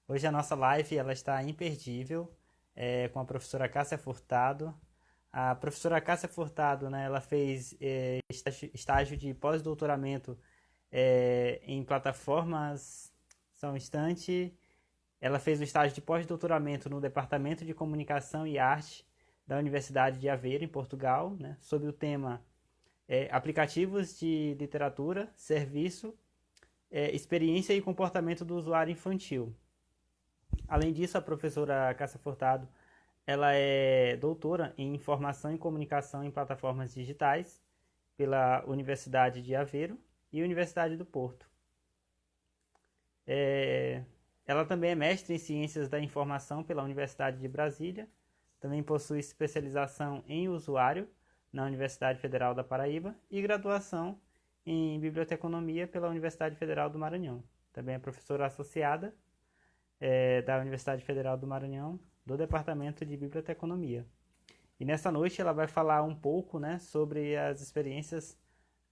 Hoje a nossa live ela está imperdível, com a professora Cássia Furtado. A professora Cássia Furtado, né, ela fez estágio de pós-doutoramento em plataformas. Só um instante. Ela fez o estágio de pós-doutoramento no Departamento de Comunicação e Arte da Universidade de Aveiro, em Portugal, né, sob o tema Aplicativos de Literatura, Serviço, Experiência e Comportamento do Usuário Infantil. Além disso, a professora Cássia Furtado, ela é doutora em Informação e Comunicação em Plataformas Digitais pela Universidade de Aveiro e Universidade do Porto. Ela também é mestre em Ciências da Informação pela Universidade de Brasília, também possui especialização em usuário na Universidade Federal da Paraíba e graduação em Biblioteconomia pela Universidade Federal do Maranhão. Também é professora associada da Universidade Federal do Maranhão, do Departamento de Biblioteconomia. E nessa noite ela vai falar um pouco, né, sobre as experiências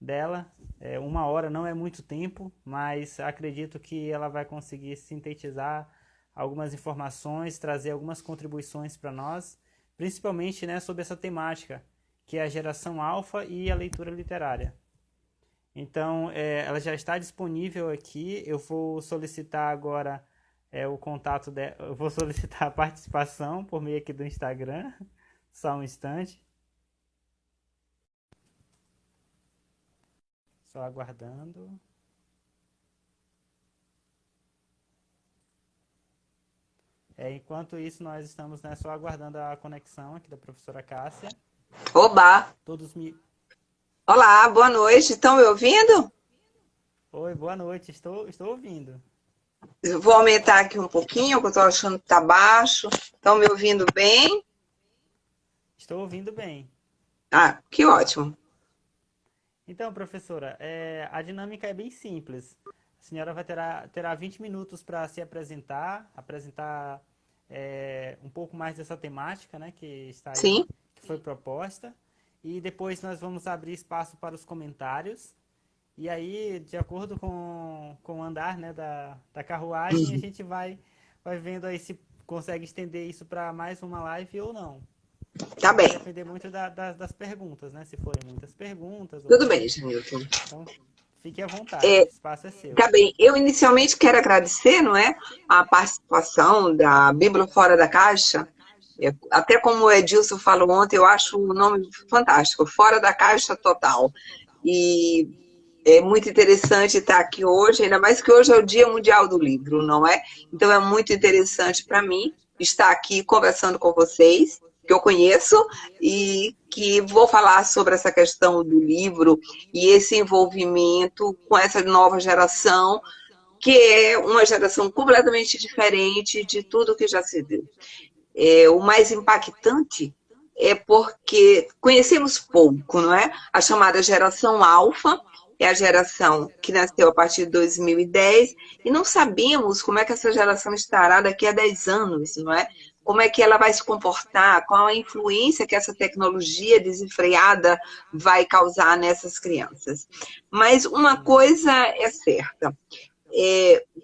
dela. 1 hora não é muito tempo, mas acredito que ela vai conseguir sintetizar algumas informações, trazer algumas contribuições para nós, principalmente, né, sobre essa temática, que é a geração alfa e a leitura literária. Então, ela já está disponível aqui. Eu vou solicitar agora o contato dela. Eu vou solicitar a participação por meio aqui do Instagram. Só um instante. Só aguardando. Enquanto isso, nós estamos, né, só aguardando a conexão aqui da professora Cássia. Oba! Todos me. Olá, boa noite. Estão me ouvindo? Oi, boa noite. Estou ouvindo. Eu vou aumentar aqui um pouquinho, que eu estou achando que está baixo. Estão me ouvindo bem? Estou ouvindo bem. Ah, que ótimo. Então, professora, a dinâmica é bem simples. A senhora terá 20 minutos para se apresentar um pouco mais dessa temática, né, que está aí, Sim, que foi proposta. E depois nós vamos abrir espaço para os comentários. E aí, de acordo com o andar, né, da carruagem, a gente vai vendo aí se consegue estender isso para mais uma live ou não. tá Vai bem. depender muito das perguntas, né? Se forem muitas perguntas ou Tudo não. bem, Janilton. Então, fique à vontade, É, o espaço é seu. tá bem. Eu inicialmente quero agradecer, não é, a participação da Bíblia Fora da Caixa. Até como o Edilson falou ontem, eu acho o nome fantástico, Fora da Caixa Total. E é muito interessante estar aqui hoje, ainda mais que hoje é o Dia Mundial do Livro, não é? Então é muito interessante para mim estar aqui conversando com vocês, que eu conheço, e que vou falar sobre essa questão do livro e esse envolvimento com essa nova geração, que é uma geração completamente diferente de tudo que já se viu. O mais impactante é porque conhecemos pouco, não é? A chamada geração alfa é a geração que nasceu a partir de 2010 e não sabemos como é que essa geração estará daqui a 10 anos, não é? Como é que ela vai se comportar, qual a influência que essa tecnologia desenfreada vai causar nessas crianças. Mas uma Sim. coisa é certa,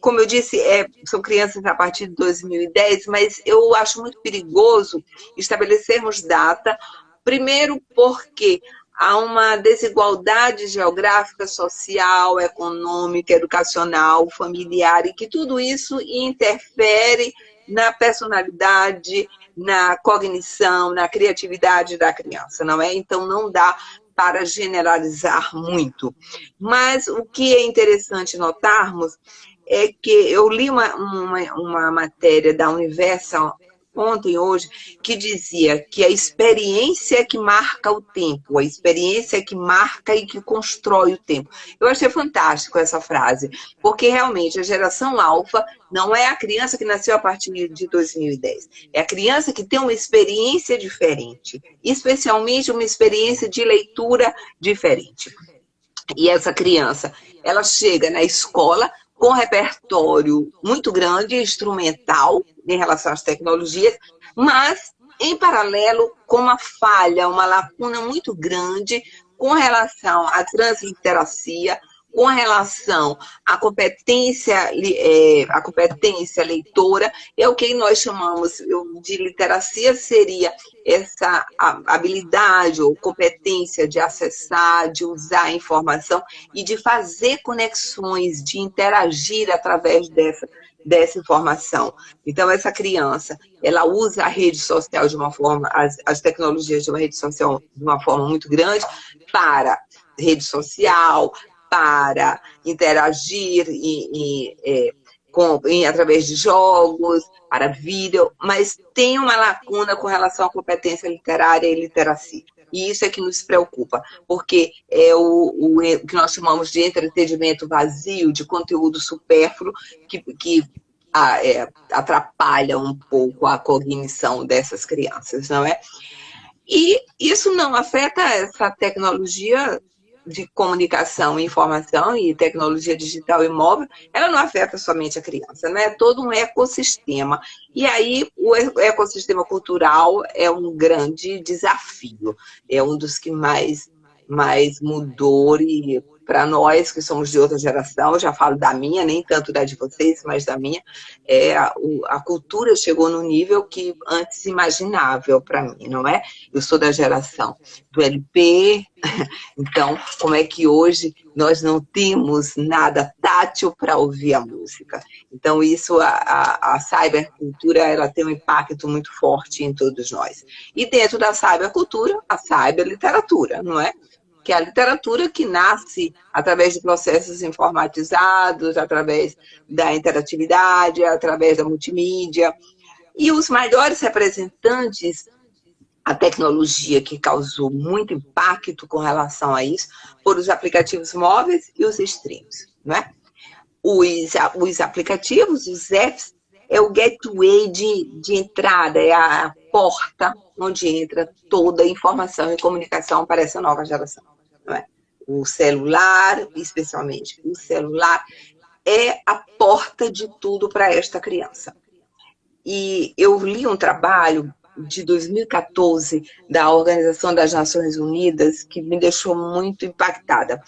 como eu disse, são crianças a partir de 2010, mas eu acho muito perigoso estabelecermos data, primeiro porque há uma desigualdade geográfica, social, econômica, educacional, familiar, e que tudo isso interfere na personalidade, na cognição, na criatividade da criança, não é? Então não dá para generalizar muito. Mas o que é interessante notarmos é que eu li uma matéria da Universal ontem, hoje, que dizia que a experiência que marca o tempo, a experiência que marca e que constrói o tempo. Eu achei fantástico essa frase, porque realmente a geração alfa não é a criança que nasceu a partir de 2010, é a criança que tem uma experiência diferente, especialmente uma experiência de leitura diferente. E essa criança, ela chega na escola com um repertório muito grande, instrumental, em relação às tecnologias, mas, em paralelo, com uma falha, uma lacuna muito grande com relação à transliteracia, com relação à competência leitora, é o que nós chamamos de literacia, seria essa habilidade ou competência de acessar, de usar a informação e de fazer conexões, de interagir através dessa informação. Então, essa criança, ela usa a rede social de uma forma, as tecnologias de uma rede social de uma forma muito grande para rede social, para interagir através de jogos, para vídeo, mas tem uma lacuna com relação à competência literária e literacia. E isso é que nos preocupa, porque é o que nós chamamos de entretenimento vazio, de conteúdo supérfluo, que atrapalha um pouco a cognição dessas crianças, não é? E isso não afeta essa tecnologia de comunicação, informação e tecnologia digital e móvel, ela não afeta somente a criança, né? É todo um ecossistema. E aí o ecossistema cultural é um grande desafio, é um dos que mais mudou e para nós que somos de outra geração, eu já falo da minha, nem tanto da de vocês, mas da minha, a cultura chegou num nível que antes imaginável para mim, não é? Eu sou da geração do LP, então como é que hoje nós não temos nada tátil para ouvir a música? Então isso, a cybercultura, ela tem um impacto muito forte em todos nós. E dentro da cybercultura, a cyberliteratura, não é? Que é a literatura que nasce através de processos informatizados, através da interatividade, através da multimídia. E os maiores representantes, a tecnologia que causou muito impacto com relação a isso, foram os aplicativos móveis e os streams, não é? Os aplicativos, os apps, é o gateway de entrada, é a porta onde entra toda a informação e comunicação para essa nova geração. Não é? O celular, especialmente, o celular é a porta de tudo para esta criança. E eu li um trabalho de 2014 da Organização das Nações Unidas que me deixou muito impactada.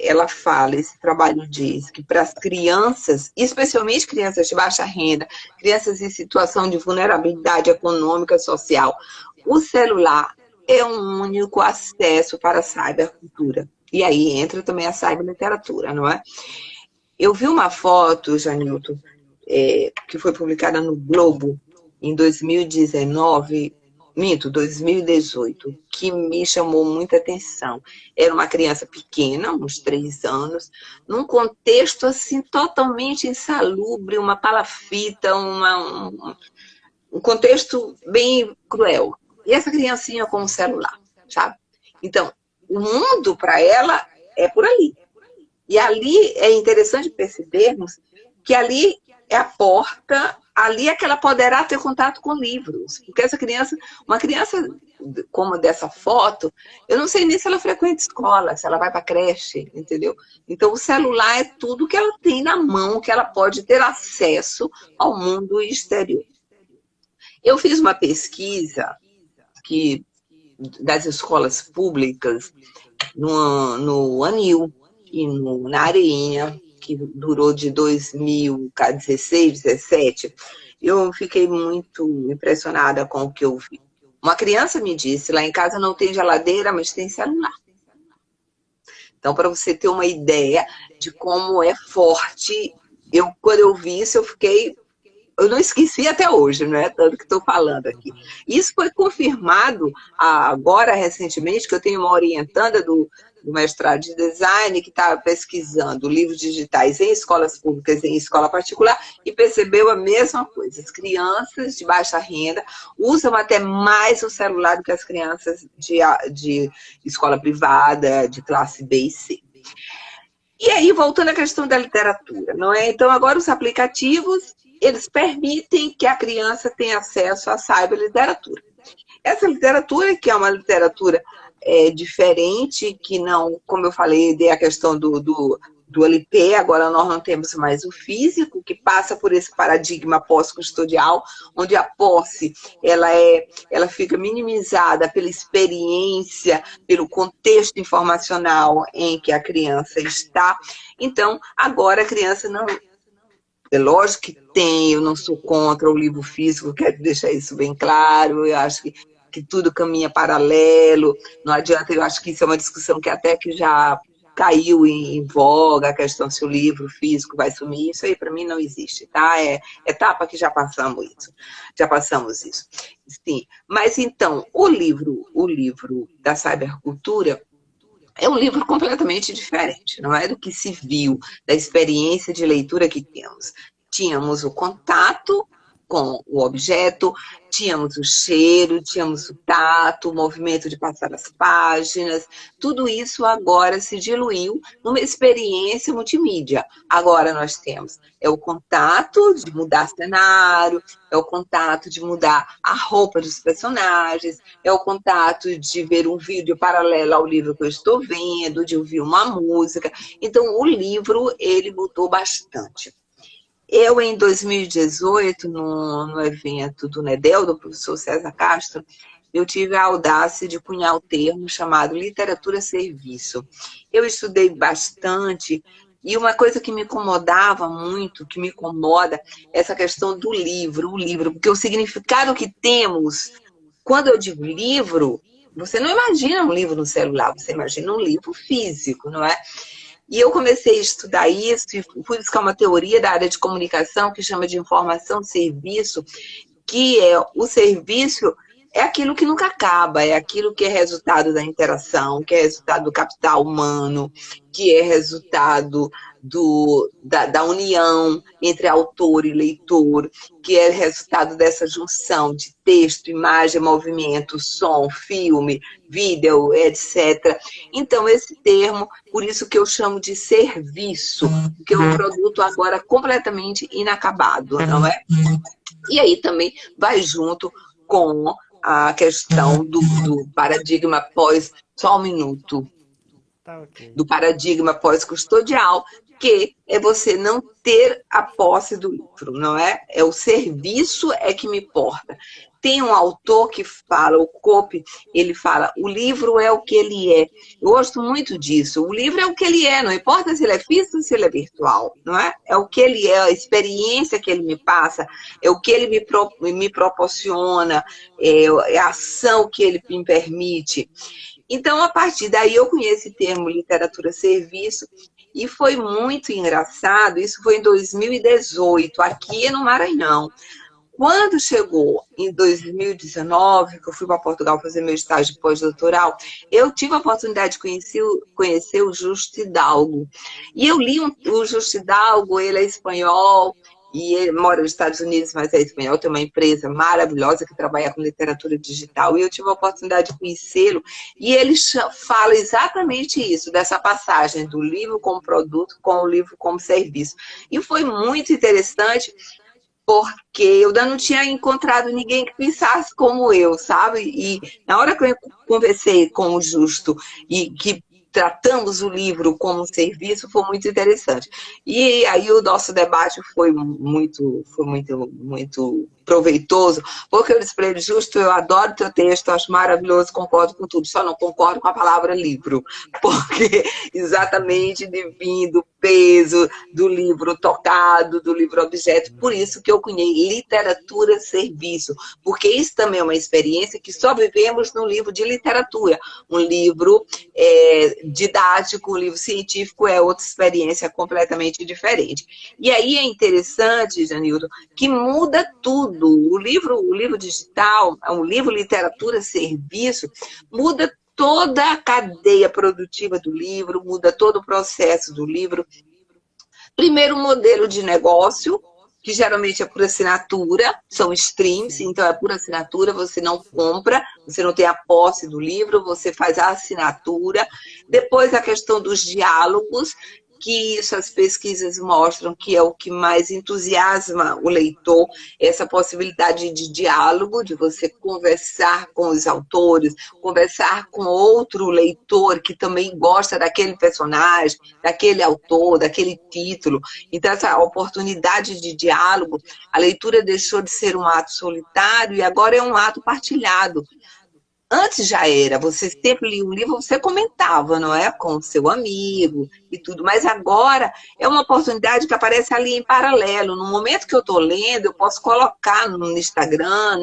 Ela fala, esse trabalho diz que para as crianças, especialmente crianças de baixa renda, crianças em situação de vulnerabilidade econômica, social, o celular é um único acesso para a cybercultura. E aí entra também a cyberliteratura, não é? Eu vi uma foto, Janilton, que foi publicada no Globo em 2018, que me chamou muita atenção. Era uma criança pequena, uns 3 anos, num contexto assim totalmente insalubre, uma palafita, um contexto bem cruel. E essa criancinha com um celular, sabe? Então, o mundo para ela é por ali. E ali é interessante percebermos que ali é a porta, ali é que ela poderá ter contato com livros. Porque essa criança, uma criança como dessa foto, eu não sei nem se ela frequenta escola, se ela vai para creche, entendeu? Então, o celular é tudo que ela tem na mão, que ela pode ter acesso ao mundo exterior. Eu fiz uma pesquisa das escolas públicas no ANIL e na Areinha, que durou de 2016, 2017, eu fiquei muito impressionada com o que eu vi. Uma criança me disse, lá em casa não tem geladeira, mas tem celular. Então, para você ter uma ideia de como é forte, quando eu vi isso, eu não esqueci até hoje, não é tanto que estou falando aqui. Isso foi confirmado agora, recentemente, que eu tenho uma orientanda do mestrado de design que estava pesquisando livros digitais em escolas públicas e em escola particular e percebeu a mesma coisa. As crianças de baixa renda usam até mais o celular do que as crianças de escola privada, de classe B e C. E aí, voltando à questão da literatura, não é? Então, agora os aplicativos, eles permitem que a criança tenha acesso à cyberliteratura. Essa literatura, que é uma literatura diferente, que não, como eu falei, a questão do LP, agora nós não temos mais o físico, que passa por esse paradigma pós-custodial, onde a posse ela fica minimizada pela experiência, pelo contexto informacional em que a criança está. Então, agora a criança não... É lógico que tem, eu não sou contra o livro físico, quero deixar isso bem claro, eu acho que tudo caminha paralelo, não adianta, eu acho que isso é uma discussão que até que já caiu em voga, a questão se o livro físico vai sumir, isso aí para mim não existe, tá? É etapa que já passamos isso. Sim. Mas então, o livro da cybercultura é um livro completamente diferente, não é do que se viu, da experiência de leitura que temos. Tínhamos o contato com o objeto, tínhamos o cheiro, tínhamos o tato, o movimento de passar as páginas, tudo isso agora se diluiu numa experiência multimídia. Agora nós temos o contato de mudar cenário, é o contato de mudar a roupa dos personagens, é o contato de ver um vídeo paralelo ao livro que eu estou vendo, de ouvir uma música. Então, o livro, ele mudou bastante. Eu, em 2018, no evento do NEDEL, do professor César Castro, eu tive a audácia de cunhar o termo chamado literatura-serviço. Eu estudei bastante, e uma coisa que me incomodava muito, que me incomoda, é essa questão do livro, o livro, porque o significado que temos, quando eu digo livro, você não imagina um livro no celular, você imagina um livro físico, não é? E eu comecei a estudar isso e fui buscar uma teoria da área de comunicação que chama de informação-serviço, que é o serviço é aquilo que nunca acaba, é aquilo que é resultado da interação, que é resultado do capital humano, que é resultado da união entre autor e leitor, que é resultado dessa junção de texto, imagem, movimento, som, filme, vídeo, etc. Então, esse termo, por isso que eu chamo de serviço, que é um produto agora completamente inacabado, não é? E aí também vai junto com a questão do paradigma pós... Só um minuto. Tá ok. Do paradigma pós-custodial, que é você não ter a posse do livro, não é? É o serviço é que me importa. Tem um autor que fala, o Cope, ele fala, o livro é o que ele é. Eu gosto muito disso. O livro é o que ele é, não importa se ele é físico ou se ele é virtual, não é? É o que ele é, a experiência que ele me passa, é o que ele me proporciona, é a ação que ele me permite. Então, a partir daí, eu conheci o termo literatura-serviço e foi muito engraçado, isso foi em 2018, aqui no Maranhão. Quando chegou em 2019, que eu fui para Portugal fazer meu estágio pós-doutoral, eu tive a oportunidade de conhecer o Justo Hidalgo. E eu li o Justo Hidalgo, ele é espanhol, e ele mora nos Estados Unidos, mas é espanhol, tem uma empresa maravilhosa que trabalha com literatura digital, e eu tive a oportunidade de conhecê-lo, e ele fala exatamente isso, dessa passagem do livro como produto com o livro como serviço. E foi muito interessante, porque eu ainda não tinha encontrado ninguém que pensasse como eu, sabe? E na hora que eu conversei com o Justo e que tratamos o livro como um serviço, foi muito interessante. E aí o nosso debate foi muito proveitoso, porque eu disse para ele, Justo, eu adoro teu texto, acho maravilhoso, concordo com tudo, só não concordo com a palavra livro, porque exatamente do peso do livro tocado, do livro objeto, por isso que eu cunhei literatura-serviço, porque isso também é uma experiência que só vivemos num livro de literatura, um livro didático, um livro científico é outra experiência completamente diferente. E aí é interessante, Janildo, que muda tudo. O livro digital, um livro literatura-serviço, muda toda a cadeia produtiva do livro, muda todo o processo do livro. Primeiro, o modelo de negócio, que geralmente é por assinatura, são streams, então é por assinatura, você não compra, você não tem a posse do livro, você faz a assinatura. Depois, a questão dos diálogos, que isso as pesquisas mostram que é o que mais entusiasma o leitor, essa possibilidade de diálogo, de você conversar com os autores, conversar com outro leitor que também gosta daquele personagem, daquele autor, daquele título. Então, essa oportunidade de diálogo, a leitura deixou de ser um ato solitário e agora é um ato partilhado. Antes já era, você sempre lia um livro, você comentava, não é? Com o seu amigo e tudo, mas agora é uma oportunidade que aparece ali em paralelo. No momento que eu estou lendo, eu posso colocar no Instagram,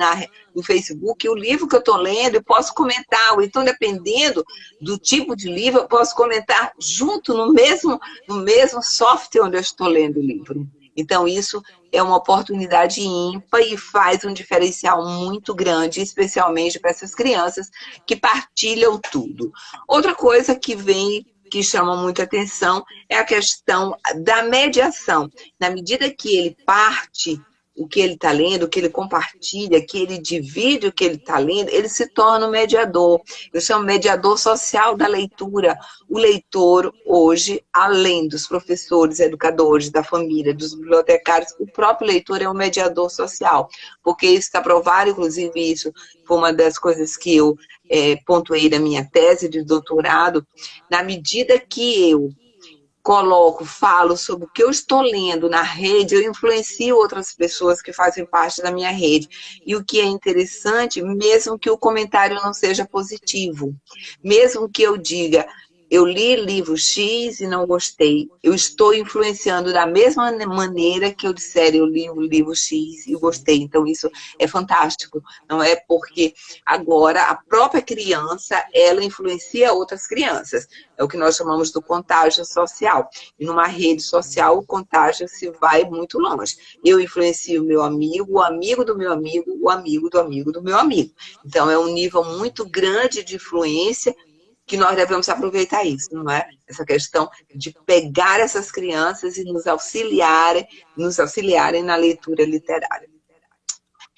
no Facebook, o livro que eu estou lendo, eu posso comentar, ou então, dependendo do tipo de livro, eu posso comentar junto no mesmo software onde eu estou lendo o livro. Então, isso é uma oportunidade ímpar e faz um diferencial muito grande, especialmente para essas crianças que partilham tudo. Outra coisa que chama muita atenção é a questão da mediação. Na medida que ele parte o que ele está lendo, o que ele compartilha, que ele divide o que ele está lendo, ele se torna um mediador. Eu chamo mediador social da leitura. O leitor, hoje, além dos professores, educadores, da família, dos bibliotecários, o próprio leitor é um mediador social, porque isso está provado, inclusive isso foi uma das coisas que eu pontuei na minha tese de doutorado. Na medida que eu falo sobre o que eu estou lendo na rede, eu influencio outras pessoas que fazem parte da minha rede. E o que é interessante, mesmo que o comentário não seja positivo, mesmo que eu diga, eu li livro X e não gostei, eu estou influenciando da mesma maneira que eu disser, eu li o livro X e gostei. Então, isso é fantástico, não é? Porque agora a própria criança, ela influencia outras crianças. É o que nós chamamos do contágio social. E numa rede social, o contágio se vai muito longe. Eu influencio o meu amigo, o amigo do meu amigo, o amigo do amigo do meu amigo. Então, é um nível muito grande de influência que nós devemos aproveitar isso, não é? Essa questão de pegar essas crianças e nos auxiliarem na leitura literária.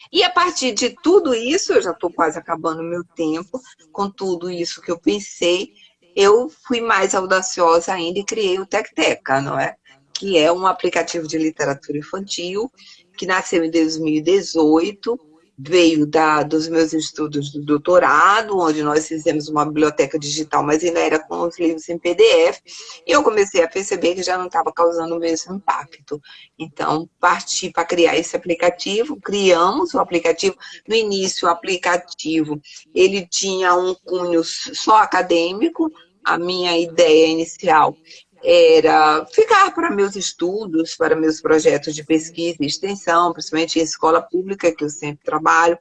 E a partir de tudo isso, eu já estou quase acabando o meu tempo, com tudo isso que eu pensei, eu fui mais audaciosa ainda e criei o Tecteca, não é? Que é um aplicativo de literatura infantil, que nasceu em 2018, veio dos meus estudos do doutorado, onde nós fizemos uma biblioteca digital, mas ainda era com os livros em PDF, e eu comecei a perceber que já não estava causando o mesmo impacto. Então, parti para criar esse aplicativo, criamos o aplicativo. No início, o aplicativo, ele tinha um cunho só acadêmico. A minha ideia inicial era ficar para meus estudos, para meus projetos de pesquisa e extensão, principalmente em escola pública, que eu sempre trabalho.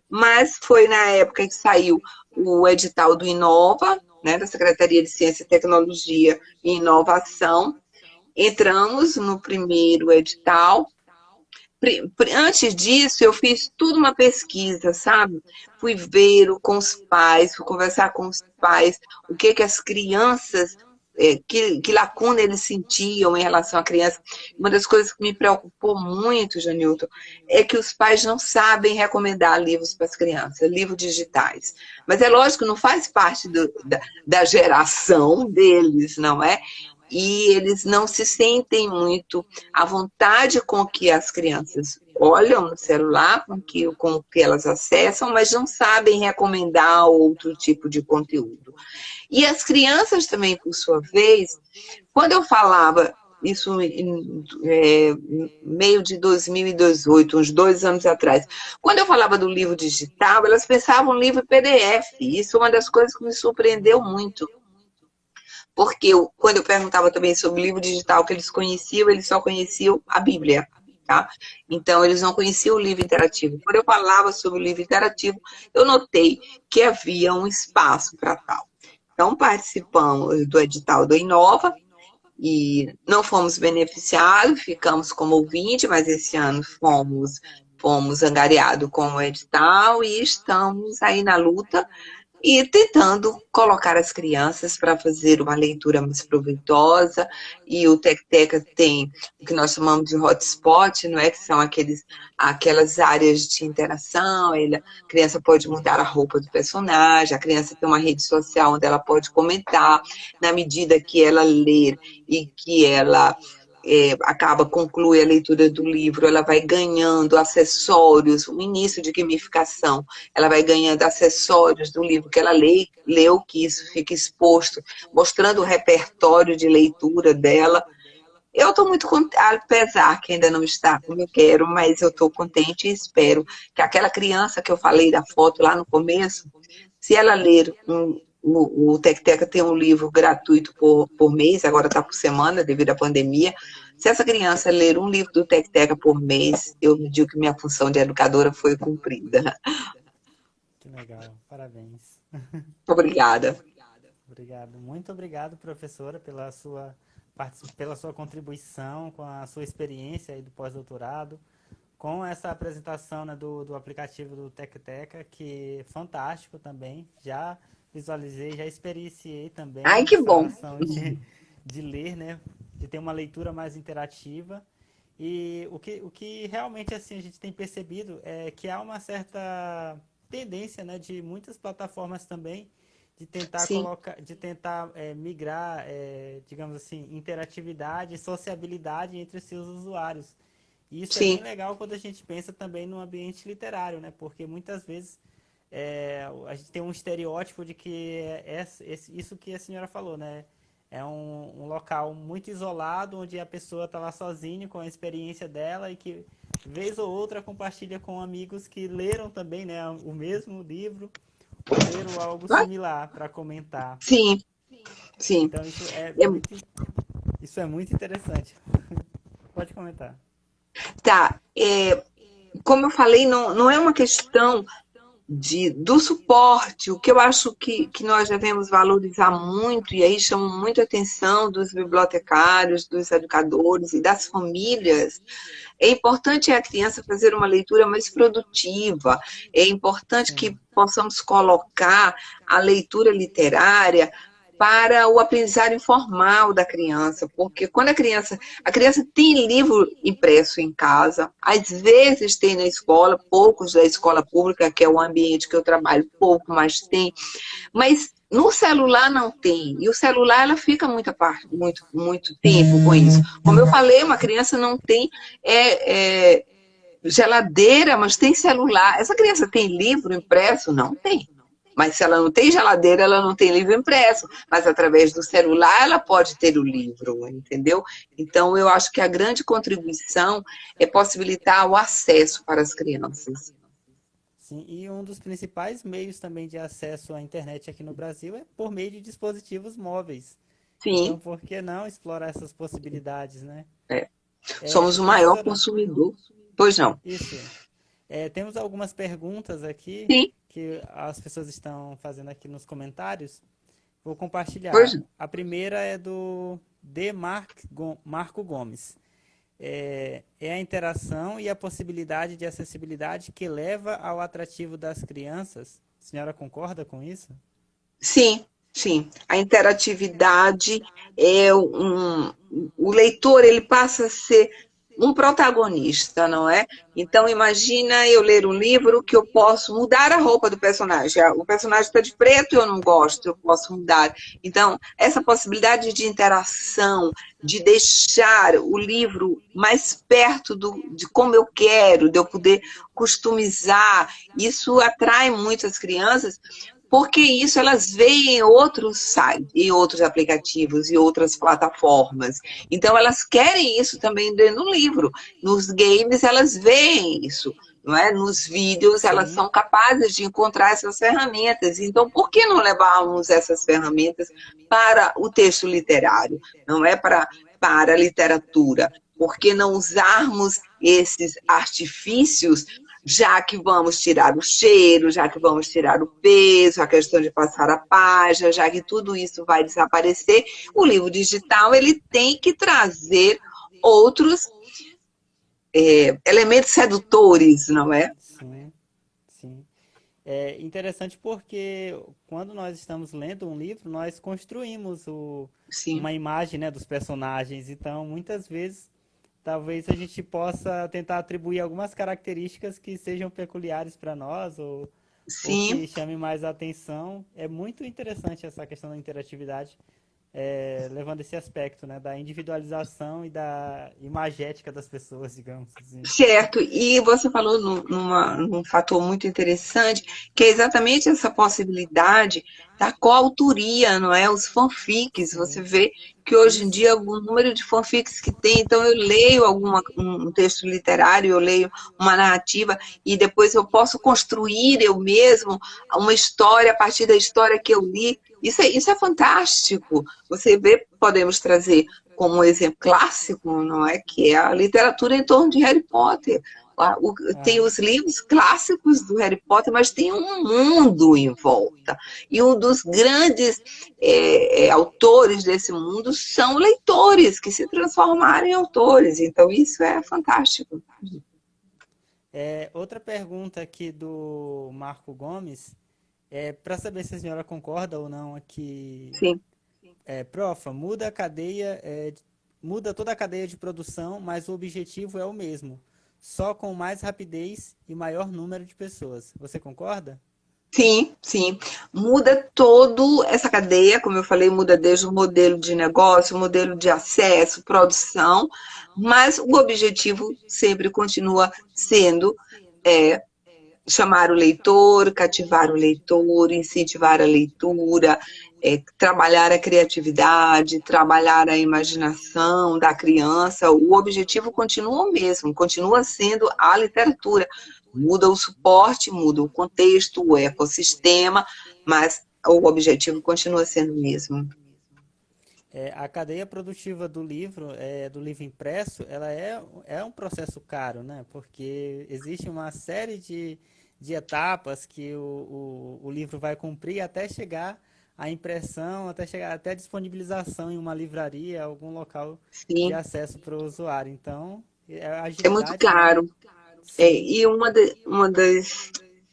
Mas foi na época que saiu o edital do Inova, né, da Secretaria de Ciência, Tecnologia e Inovação. Entramos no primeiro edital. Antes disso, eu fiz tudo uma pesquisa, sabe? Fui ver com os pais, fui conversar com os pais, o que as crianças, que lacuna eles sentiam em relação à criança. Uma das coisas que me preocupou muito, Janilton, é que os pais não sabem recomendar livros para as crianças, livros digitais. Mas é lógico, não faz parte da geração deles, não é? E eles não se sentem muito à vontade com o que as crianças olham no celular, com o que elas acessam, mas não sabem recomendar outro tipo de conteúdo. E as crianças também, por sua vez, quando eu falava, isso em meio de 2018, uns 2 anos atrás, quando eu falava do livro digital, elas pensavam no livro PDF. Isso é uma das coisas que me surpreendeu muito. Porque quando eu perguntava também sobre o livro digital que eles só conheciam a Bíblia, tá? Então, eles não conheciam o livro interativo. Quando eu falava sobre o livro interativo, eu notei que havia um espaço para tal. Então, participamos do edital do Inova e não fomos beneficiados, ficamos como ouvinte, mas esse ano fomos angariados com o edital e estamos aí na luta e tentando colocar as crianças para fazer uma leitura mais proveitosa. E o Tec-Teca tem o que nós chamamos de hotspot, não é? Que são aquelas áreas de interação. A criança pode mudar a roupa do personagem, a criança tem uma rede social onde ela pode comentar, na medida que ela ler e que ela conclui a leitura do livro, ela vai ganhando acessórios, um início de gamificação, ela vai ganhando acessórios do livro que ela leu, que isso fica exposto, mostrando o repertório de leitura dela. Eu estou muito contente, apesar que ainda não está como eu quero, mas eu estou contente e espero que aquela criança que eu falei da foto lá no começo, se ela ler o Tec-Teca tem um livro gratuito por mês, agora está por semana devido à pandemia. Se essa criança ler um livro do Tec-Teca por mês, eu me digo que minha função de educadora foi cumprida. Que legal, parabéns. Obrigada. Obrigado. Muito obrigado, professora, pela sua contribuição, com a sua experiência aí do pós-doutorado, com essa apresentação, né, do aplicativo do Tec-Teca, que é fantástico também. Já visualizei, já experienciei também Ai, a que bom. sensação de ler, né, de ter uma leitura mais interativa. E o que realmente assim, a gente tem percebido é que há uma certa tendência, né, de muitas plataformas também de tentar Sim, migrar, digamos assim, interatividade, sociabilidade entre os seus usuários. E isso é bem sim, legal quando a gente pensa também no ambiente literário, né? Porque muitas vezes a gente tem um estereótipo de que isso que a senhora falou, né? É um local muito isolado, onde a pessoa está lá sozinha com a experiência dela e que, vez ou outra, compartilha com amigos que leram também, né, o mesmo livro ou leram algo similar para comentar. sim, sim. Então, isso é muito interessante. Pode comentar. Tá, como eu falei, não é uma questão do suporte. O que eu acho que nós devemos valorizar muito, e aí chama muito a atenção dos bibliotecários, dos educadores e das famílias, é importante a criança fazer uma leitura mais produtiva, é importante que Sim, possamos colocar a leitura literária para o aprendizado informal da criança, porque quando a criança tem livro impresso em casa, às vezes tem na escola, poucos da escola pública, que é o ambiente que eu trabalho, pouco, mas tem, mas no celular não tem, e o celular ela fica muito tempo com isso. Como eu falei, uma criança não tem geladeira, mas tem celular. Essa criança tem livro impresso? Não tem. Mas se ela não tem geladeira, ela não tem livro impresso. Mas através do celular ela pode ter o livro, entendeu? Então eu acho que a grande contribuição é possibilitar o acesso para as crianças. sim. E um dos principais meios também de acesso à internet aqui no Brasil é por meio de dispositivos móveis. Então, Sim, por que não explorar essas possibilidades, né? é. Somos o maior Professora, consumidor. Pois não. isso. Temos algumas perguntas aqui Sim, que as pessoas estão fazendo aqui nos comentários. Vou pois compartilhar. não. A primeira é do Marco Gomes. É a interação e a possibilidade de acessibilidade que leva ao atrativo das crianças. A senhora concorda com isso? Sim, sim. A interatividade o leitor ele passa a ser um protagonista, não é? Então imagina eu ler um livro que eu posso mudar a roupa do personagem. O personagem está de preto e eu não gosto, eu posso mudar. Então essa possibilidade de interação, de deixar o livro mais perto de como eu quero, de eu poder customizar, isso atrai muito as crianças porque isso elas veem em outros sites, em outros aplicativos e outras plataformas. Então elas querem isso também dentro do livro. Nos games elas veem isso, não é? Nos vídeos elas Sim, são capazes de encontrar essas ferramentas. Então por que não levarmos essas ferramentas para o texto literário? Não é para a literatura? Por que não usarmos esses artifícios já que vamos tirar o cheiro, já que vamos tirar o peso, a questão de passar a página, já que tudo isso vai desaparecer, o livro digital ele tem que trazer outros elementos sedutores, não é? sim, sim. É interessante porque quando nós estamos lendo um livro, nós construímos Sim. uma imagem, né, dos personagens. Então, muitas vezes, talvez a gente possa tentar atribuir algumas características que sejam peculiares para nós ou Sim. que chamem mais a atenção. É muito interessante essa questão da interatividade, levando esse aspecto, né, da individualização e da imagética das pessoas, digamos assim. Certo, e você falou num fator muito interessante, que é exatamente essa possibilidade da coautoria, não é? Os fanfics, você Sim, vê que hoje em isso. dia o número de fanfics que tem, então eu leio um texto literário, eu leio uma narrativa e depois eu posso construir eu mesmo uma história a partir da história que eu li. Isso é fantástico. Você vê, podemos trazer como um exemplo clássico, não é? Que é a literatura em torno de Harry Potter. Tem Ah, os livros clássicos do Harry Potter, mas tem um mundo em volta. E um dos grandes autores desse mundo são leitores que se transformaram em autores. Então, isso é fantástico. outra pergunta aqui do Marco Gomes é para saber se a senhora concorda ou não aqui. Sim. Profa, muda toda a cadeia de produção, mas o objetivo é o mesmo, só com mais rapidez e maior número de pessoas. Você concorda? Sim, sim. Muda toda essa cadeia, como eu falei, muda desde o modelo de negócio, o modelo de acesso, produção, mas o objetivo sempre continua sendo é, chamar o leitor, cativar o leitor, incentivar a leitura, trabalhar a criatividade, trabalhar a imaginação da criança. O objetivo continua o mesmo, continua sendo a literatura. Muda o suporte, muda o contexto, o ecossistema, mas o objetivo continua sendo o mesmo. A cadeia produtiva do livro impresso, ela é um processo caro, né? Porque existe uma série de etapas que o livro vai cumprir até chegar à impressão, até chegar até a disponibilização em uma livraria, algum local de Sim, acesso para o usuário. Então, a é muito agilidade, né? caro. Sim, E uma das,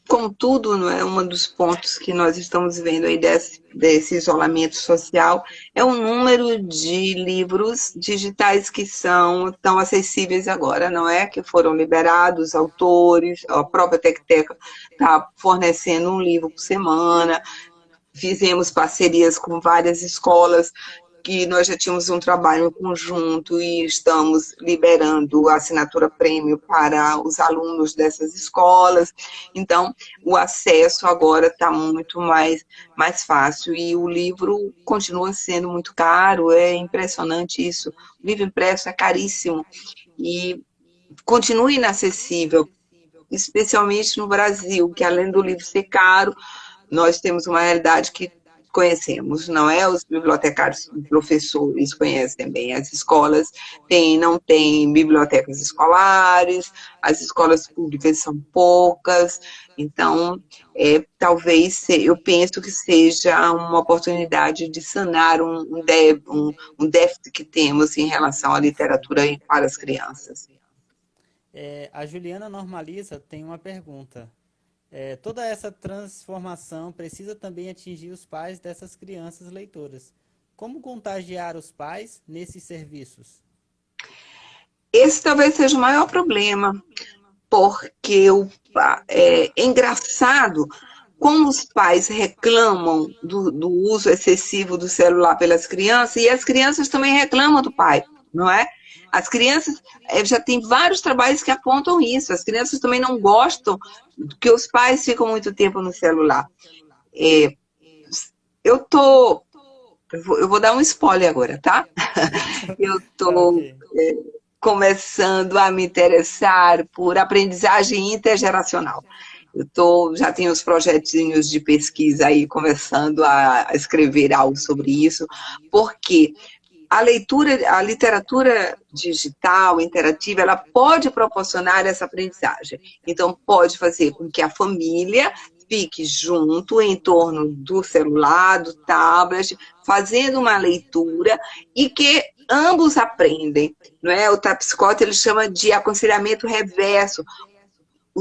como tudo, não é? Um dos pontos que nós estamos vendo aí desse isolamento social é o número de livros digitais que são tão acessíveis agora, não é? Que foram liberados, autores, a própria Tecteca está fornecendo um livro por semana. Fizemos parcerias com várias escolas que nós já tínhamos um trabalho em conjunto e estamos liberando a assinatura prêmio para os alunos dessas escolas. Então, o acesso agora está muito mais fácil e o livro continua sendo muito caro, é impressionante isso. O livro impresso é caríssimo e continua inacessível, especialmente no Brasil, que além do livro ser caro, nós temos uma realidade que conhecemos, não é? Os bibliotecários, os professores conhecem bem, as escolas não têm bibliotecas escolares, as escolas públicas são poucas, então talvez eu penso que seja uma oportunidade de sanar um déficit que temos em relação à sim. literatura para as crianças. A Juliana Normaliza tem uma pergunta. Toda essa transformação precisa também atingir os pais dessas crianças leitoras. Como contagiar os pais nesses serviços? Esse talvez seja o maior problema, porque é engraçado como os pais reclamam do uso excessivo do celular pelas crianças e as crianças também reclamam do pai, não é? As crianças, já tem vários trabalhos que apontam isso, as crianças também não gostam que os pais ficam muito tempo no celular. É, eu tô, eu vou dar um spoiler agora, tá? Eu Tá tô ok. começando a me interessar por aprendizagem intergeracional. Já tenho os projetinhos de pesquisa aí, começando a escrever algo sobre isso, porque a literatura digital, interativa, ela pode proporcionar essa aprendizagem. Então, pode fazer com que a família fique junto em torno do celular, do tablet, fazendo uma leitura e que ambos aprendem, não é? O Tapscott ele chama de aconselhamento reverso.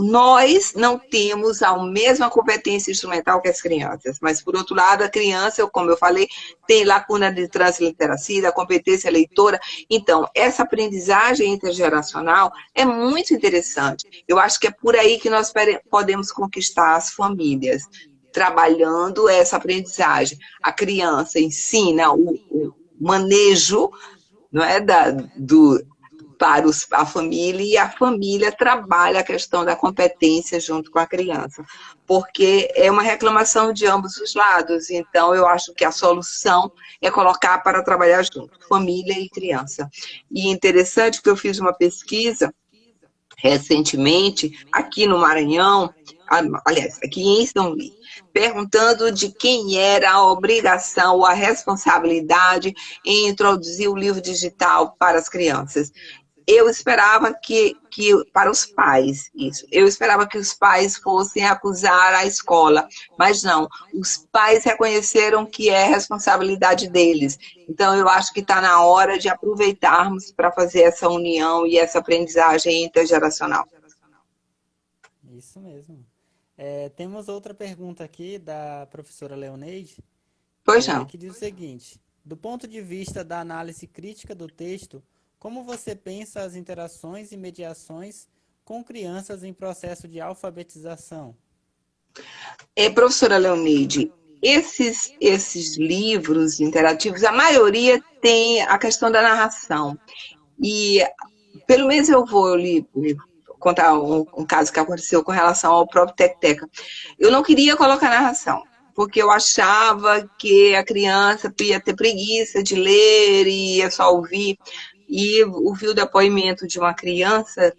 nós não temos a mesma competência instrumental que as crianças, mas, por outro lado, a criança, como eu falei, tem lacuna de transliteracia, da competência leitora. Então, essa aprendizagem intergeracional é muito interessante. Eu acho que é por aí que nós podemos conquistar as famílias, trabalhando essa aprendizagem. A criança ensina o manejo, não é, para a família, e a família trabalha a questão da competência junto com a criança, porque é uma reclamação de ambos os lados. Então, eu acho que a solução é colocar para trabalhar junto, família e criança. E interessante que eu fiz uma pesquisa recentemente, aqui no Maranhão, aliás, aqui em São Luís, perguntando de quem era a obrigação ou a responsabilidade em introduzir o livro digital para as crianças. Eu esperava para os pais, isso. Eu esperava que os pais fossem acusar a escola, mas não. Os pais reconheceram que é responsabilidade deles. Então, eu acho que está na hora de aproveitarmos para fazer essa união e essa aprendizagem intergeracional. Isso mesmo. Temos outra pergunta aqui da professora Leoneide, Pois não. que diz o seguinte: do ponto de vista da análise crítica do texto, como você pensa as interações e mediações com crianças em processo de alfabetização? Professora Leoneide, esses livros interativos, a maioria tem a questão da narração. E, pelo menos, eu vou lhe contar um caso que aconteceu com relação ao próprio Tec-Teca. Eu não queria colocar narração, porque eu achava que a criança ia ter preguiça de ler e ia só ouvir. E ouvi o depoimento de uma criança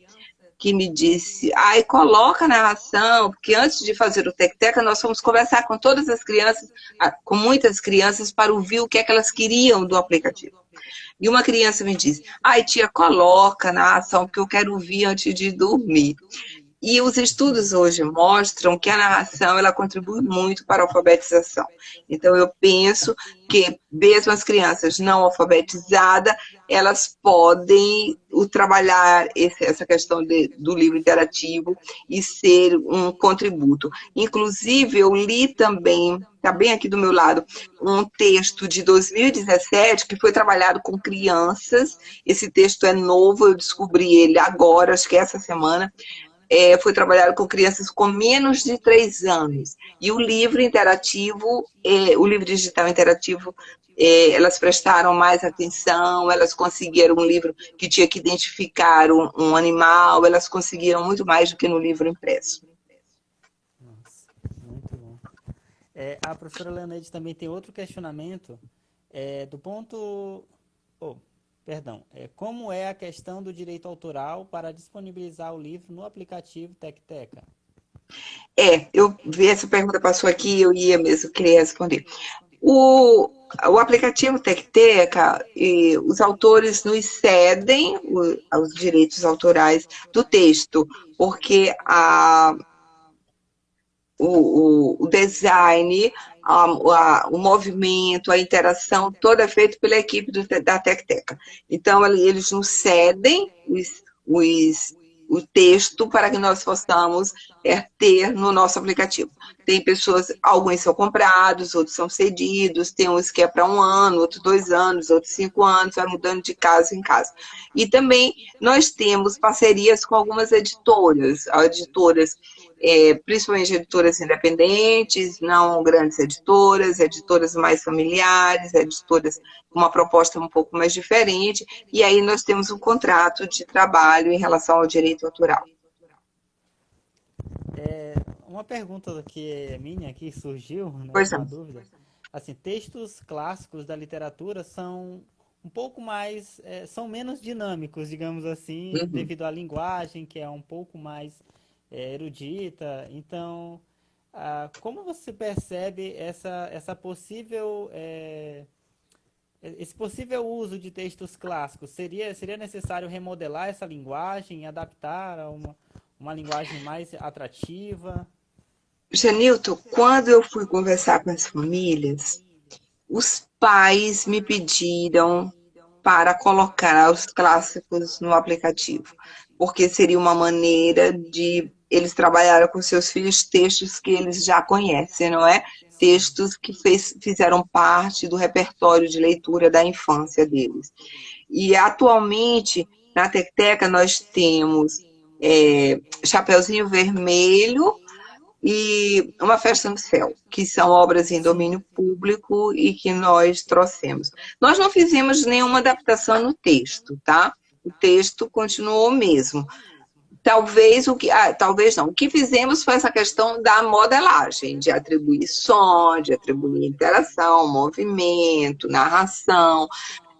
que me disse, ai, coloca a narração, porque antes de fazer o Tec-Teca, nós fomos conversar com todas as crianças, com muitas crianças, para ouvir o que é que elas queriam do aplicativo. E uma criança me disse, ai, tia, coloca a narração, porque eu quero ouvir antes de dormir. E os estudos hoje mostram que a narração ela contribui muito para a alfabetização. Então, eu penso que mesmo as crianças não alfabetizadas, elas podem trabalhar essa questão do livro interativo e ser um contributo. Inclusive, eu li também, está bem aqui do meu lado, um texto de 2017 que foi trabalhado com crianças. Esse texto é novo, eu descobri ele agora, acho que essa semana. Foi trabalhado com crianças com menos de 3 anos. E o livro interativo, o livro digital interativo, elas prestaram mais atenção, elas conseguiram um livro que tinha que identificar um animal, elas conseguiram muito mais do que no livro impresso. Nossa, muito bom. A professora Leoneide também tem outro questionamento do ponto... Perdão, como é a questão do direito autoral para disponibilizar o livro no aplicativo Tec-Teca? Eu vi essa pergunta, passou aqui, eu ia mesmo querer responder. O aplicativo Tec-Teca, os autores nos cedem os direitos autorais do texto, porque o design, o movimento, a interação, toda é feito pela equipe da Tec-Teca. Então, eles nos cedem o texto para que nós possamos ter no nosso aplicativo. Tem pessoas, alguns são comprados, outros são cedidos, tem uns que é para 1 ano, outros 2 anos, outros 5 anos, vai mudando de casa em casa. E também nós temos parcerias com algumas editoras, principalmente editoras independentes, não grandes editoras mais familiares, editoras com uma proposta um pouco mais diferente, e aí nós temos um contrato de trabalho em relação ao direito autoral. Uma pergunta que minha aqui surgiu, né, uma dúvida. Assim, textos clássicos da literatura são um pouco mais, são menos dinâmicos, digamos assim, devido à linguagem, que é um pouco mais erudita. Então, como você percebe esse possível uso de textos clássicos? Seria necessário remodelar essa linguagem, adaptar a uma linguagem mais atrativa? Janilton, quando eu fui conversar com as famílias, os pais me pediram para colocar os clássicos no aplicativo, porque seria uma maneira de eles trabalharam com seus filhos textos que eles já conhecem, não é? Sim. Textos que fizeram parte do repertório de leitura da infância deles. E atualmente, na Tecteca, nós temos Chapeuzinho Vermelho e Uma Festa no Céu, que são obras em Sim. domínio público e que nós trouxemos. Nós não fizemos nenhuma adaptação no texto, tá? O texto continuou o mesmo. Talvez não. O que fizemos foi essa questão da modelagem, de atribuir som, de atribuir interação, movimento, narração.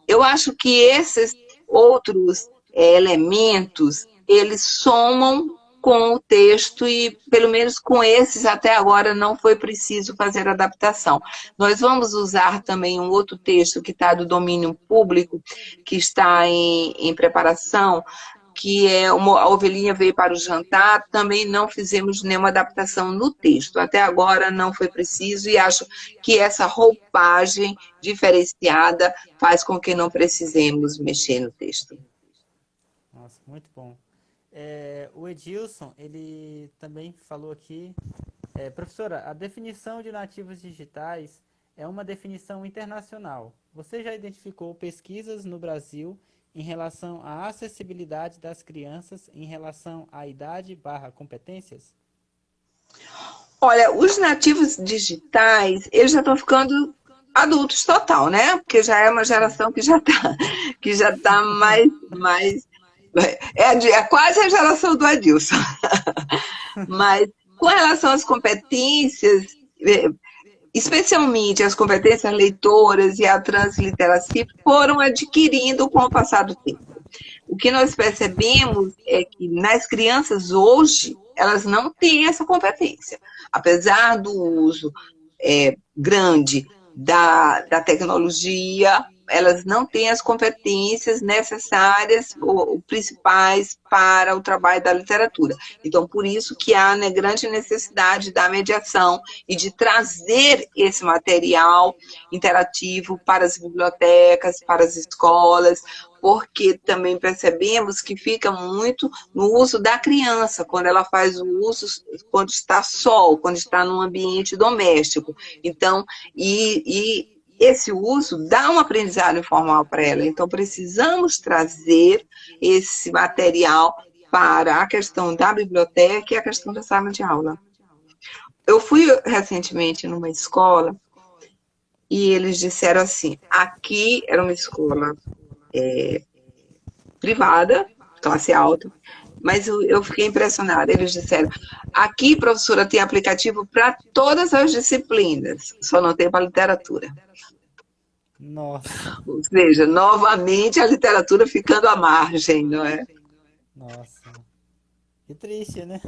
Eu acho que esses outros elementos, eles somam com o texto e, pelo menos com esses, até agora não foi preciso fazer adaptação. Nós vamos usar também um outro texto que está do domínio público, que está em preparação, que é A Ovelhinha Veio para o Jantar, também não fizemos nenhuma adaptação no texto. Até agora não foi preciso e acho que essa roupagem diferenciada faz com que não precisemos mexer no texto. Nossa, muito bom. O Edilson, ele também falou aqui, professora, a definição de nativos digitais é uma definição internacional. Você já identificou pesquisas no Brasil em relação à acessibilidade das crianças em relação à idade/competências? Olha, os nativos digitais, eles já estão ficando adultos total, né? Porque já é uma Sim. geração que já tá mais é quase a geração do Adilson. Mas com relação às competências, especialmente as competências leitoras e a transliteracia, foram adquirindo com o passar do tempo. O que nós percebemos é que nas crianças hoje, elas não têm essa competência. Apesar do uso grande da tecnologia, elas não têm as competências necessárias ou principais para o trabalho da literatura. Então, por isso que há, né, grande necessidade da mediação e de trazer esse material interativo para as bibliotecas, para as escolas, porque também percebemos que fica muito no uso da criança, quando ela faz o uso, quando está só, quando está num ambiente doméstico. Então, esse uso dá um aprendizado informal para ela. Então, precisamos trazer esse material para a questão da biblioteca e a questão da sala de aula. Eu fui recentemente numa escola e eles disseram assim, aqui era uma escola privada, classe alta, mas eu fiquei impressionada. Eles disseram, aqui, professora, tem aplicativo para todas as disciplinas, só não tem para literatura. Nossa, Ou seja, novamente a literatura ficando à margem, não é? nossa. Que triste, né?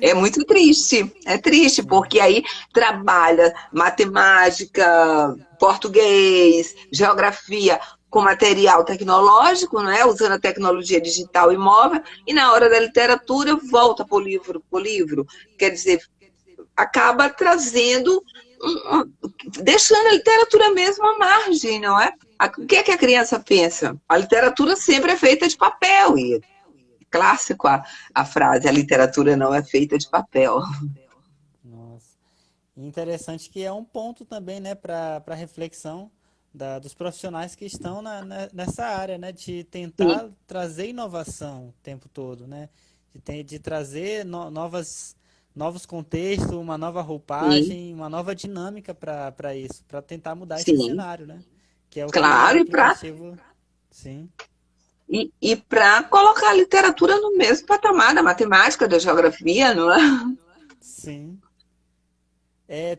É muito triste, é triste, Sim, porque aí trabalha matemática, português, geografia com material tecnológico, não é? Usando a tecnologia digital e móvel, e na hora da literatura volta para o livro. Quer dizer, acaba trazendo, deixando a literatura mesmo à margem, não é? O que é que a criança pensa? A literatura sempre é feita de papel, e clássico a frase, a literatura não é feita de papel. nossa. E interessante que é um ponto também, né, para reflexão dos profissionais que estão nessa área, né, de Sim, tentar trazer inovação o tempo todo, né, de trazer novos contextos, uma nova sim, roupagem, uma nova dinâmica para isso, para tentar mudar esse sim. cenário, né, que é o que o Claro, aplicativo, sim, para colocar a literatura no mesmo patamar da matemática, da geografia, não é? sim.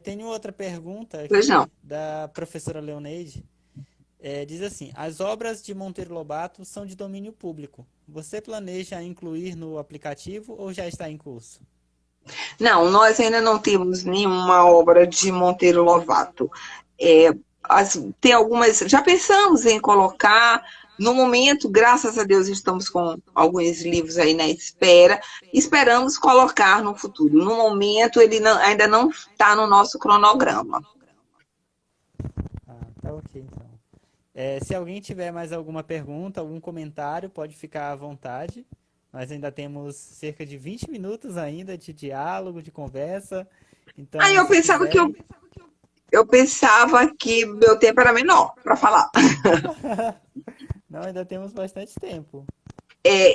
Tenho outra pergunta Pois não. aqui da professora Leoneide. Diz assim: as obras de Monteiro Lobato são de domínio público. Você planeja incluir no aplicativo ou já está em curso? Não, nós ainda não temos nenhuma obra de Monteiro Lovato. É, tem algumas, já pensamos em colocar, no momento, graças a Deus, estamos com alguns livros aí na espera, esperamos colocar no futuro. No momento, ele ainda não está no nosso cronograma. Ah, tá ok então. Se alguém tiver mais alguma pergunta, algum comentário, pode ficar à vontade. Nós ainda temos cerca de 20 minutos ainda de diálogo, de conversa. Aí Então, se quiser, eu pensava que meu tempo era menor para falar. não, ainda temos bastante tempo.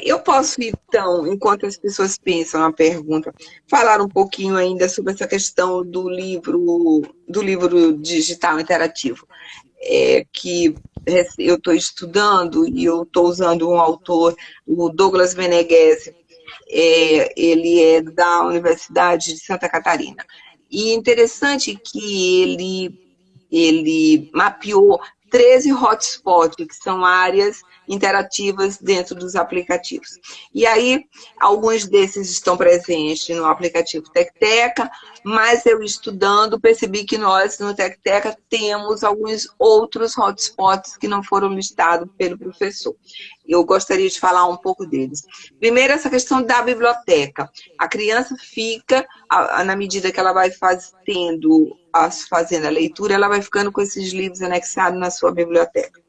Eu posso, então, enquanto as pessoas pensam na pergunta, falar um pouquinho ainda sobre essa questão do livro digital interativo, que eu estou estudando e eu estou usando um autor, o Douglas Meneghes, ele é da Universidade de Santa Catarina. E é interessante que ele mapeou 13 hotspots, que são áreas interativas dentro dos aplicativos. E aí, alguns desses estão presentes no aplicativo TecTeca, mas eu estudando, percebi que nós, no TecTeca, temos alguns outros hotspots que não foram listados pelo professor. Eu gostaria de falar um pouco deles. Primeiro, essa questão da biblioteca. A criança fica, na medida que ela vai fazendo a leitura, ela vai ficando com esses livros anexados na sua biblioteca.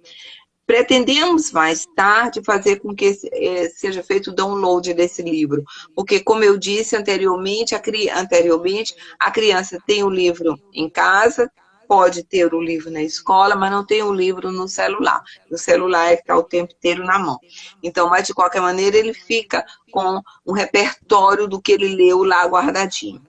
Pretendemos mais tarde fazer com que seja feito o download desse livro, porque, como eu disse anteriormente, a criança tem o livro em casa, pode ter o livro na escola, mas não tem o livro no celular. O celular é que está o tempo inteiro na mão. Então, mas de qualquer maneira, ele fica com um repertório do que ele leu lá guardadinho.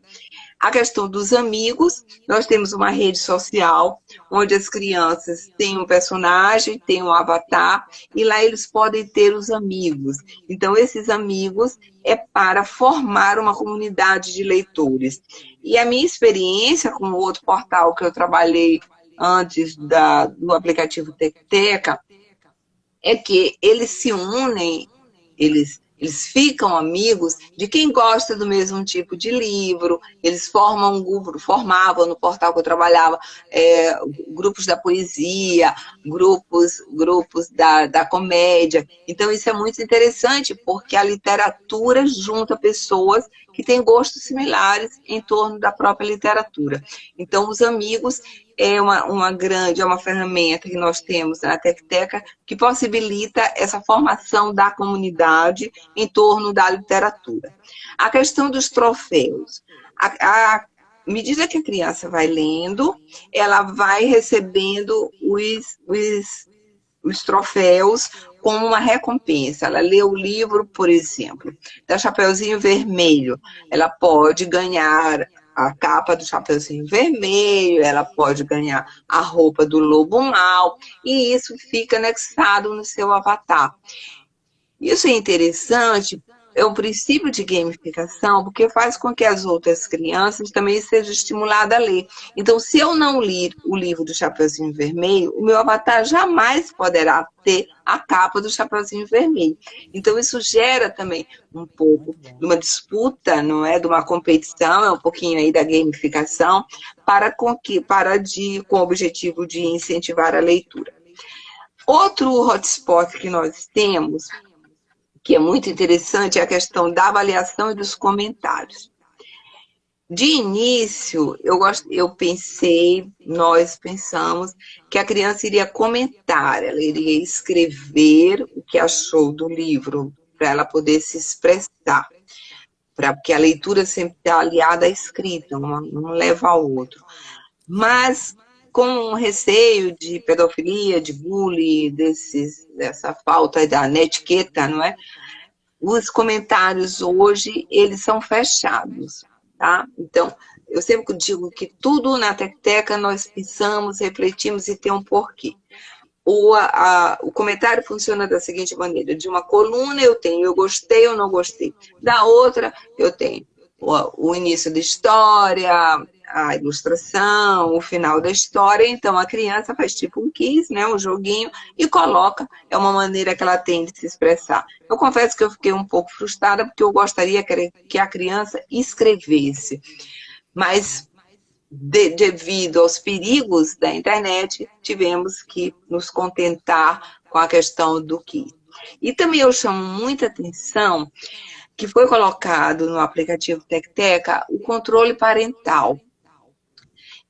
A questão dos amigos, nós temos uma rede social onde as crianças têm um personagem, têm um avatar, e lá eles podem ter os amigos. Então, esses amigos é para formar uma comunidade de leitores. E a minha experiência com o outro portal que eu trabalhei antes do aplicativo TecTeca é que eles se unem, eles ficam amigos de quem gosta do mesmo tipo de livro, eles formam um grupo, formavam no portal que eu trabalhava, grupos da poesia, grupos da comédia. Então, isso é muito interessante, porque a literatura junta pessoas que têm gostos similares em torno da própria literatura. Então, os amigos é uma ferramenta que nós temos na TecTeca que possibilita essa formação da comunidade em torno da literatura. A questão dos troféus. À medida que a criança vai lendo, ela vai recebendo os troféus como uma recompensa. Ela lê o livro, por exemplo, da Chapeuzinho Vermelho. Ela pode ganhar a capa do Chapeuzinho Vermelho, ela pode ganhar a roupa do Lobo Mau, e isso fica anexado no seu avatar. Isso é interessante, é um princípio de gamificação, porque faz com que as outras crianças também sejam estimuladas a ler. Então, se eu não ler o livro do Chapeuzinho Vermelho, o meu avatar jamais poderá ter a capa do Chapeuzinho Vermelho. Então, isso gera também um pouco de uma disputa, não é? De uma competição, é um pouquinho aí da gamificação, com o objetivo de incentivar a leitura. Outro hotspot que nós temos, que é muito interessante, é a questão da avaliação e dos comentários. De início, nós pensamos que a criança iria comentar, ela iria escrever o que achou do livro, para ela poder se expressar, porque a leitura sempre está aliada à escrita, um leva ao outro. Mas, com receio de pedofilia, de bullying, dessa falta da netiqueta, não é? Os comentários hoje, eles são fechados, tá? Então, eu sempre digo que tudo na TecTeca nós pensamos, refletimos e tem um porquê. O comentário funciona da seguinte maneira: de uma coluna eu tenho eu gostei ou não gostei, da outra eu tenho o início da história, a ilustração, o final da história. Então a criança faz tipo um quiz, né, um joguinho, e coloca, é uma maneira que ela tem de se expressar. Eu confesso que eu fiquei um pouco frustrada, porque eu gostaria que a criança escrevesse, mas devido aos perigos da internet, tivemos que nos contentar com a questão do quiz. E também eu chamo muita atenção que foi colocado no aplicativo TecTeca o controle parental.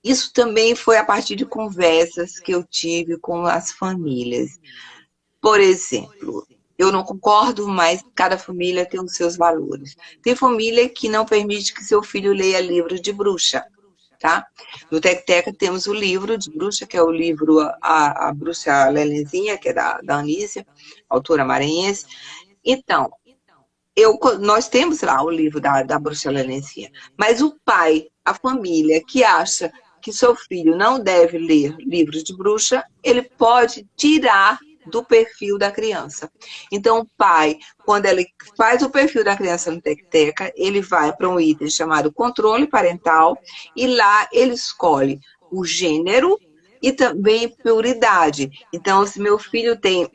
Isso também foi a partir de conversas que eu tive com as famílias. Por exemplo, eu não concordo, mas cada família tem os seus valores. Tem família que não permite que seu filho leia livro de bruxa, tá? No Tec-Teca temos o livro de bruxa, que é o livro A Bruxa Lelezinha, que é da Anísia, autora maranhense. Então, nós temos lá o livro da Bruxa Lelezinha, mas o pai, a família que acha que seu filho não deve ler livros de bruxa, ele pode tirar do perfil da criança. Então, o pai, quando ele faz o perfil da criança no Tec-Teca, ele vai para um item chamado controle parental e lá ele escolhe o gênero e também prioridade. Então, se meu filho tem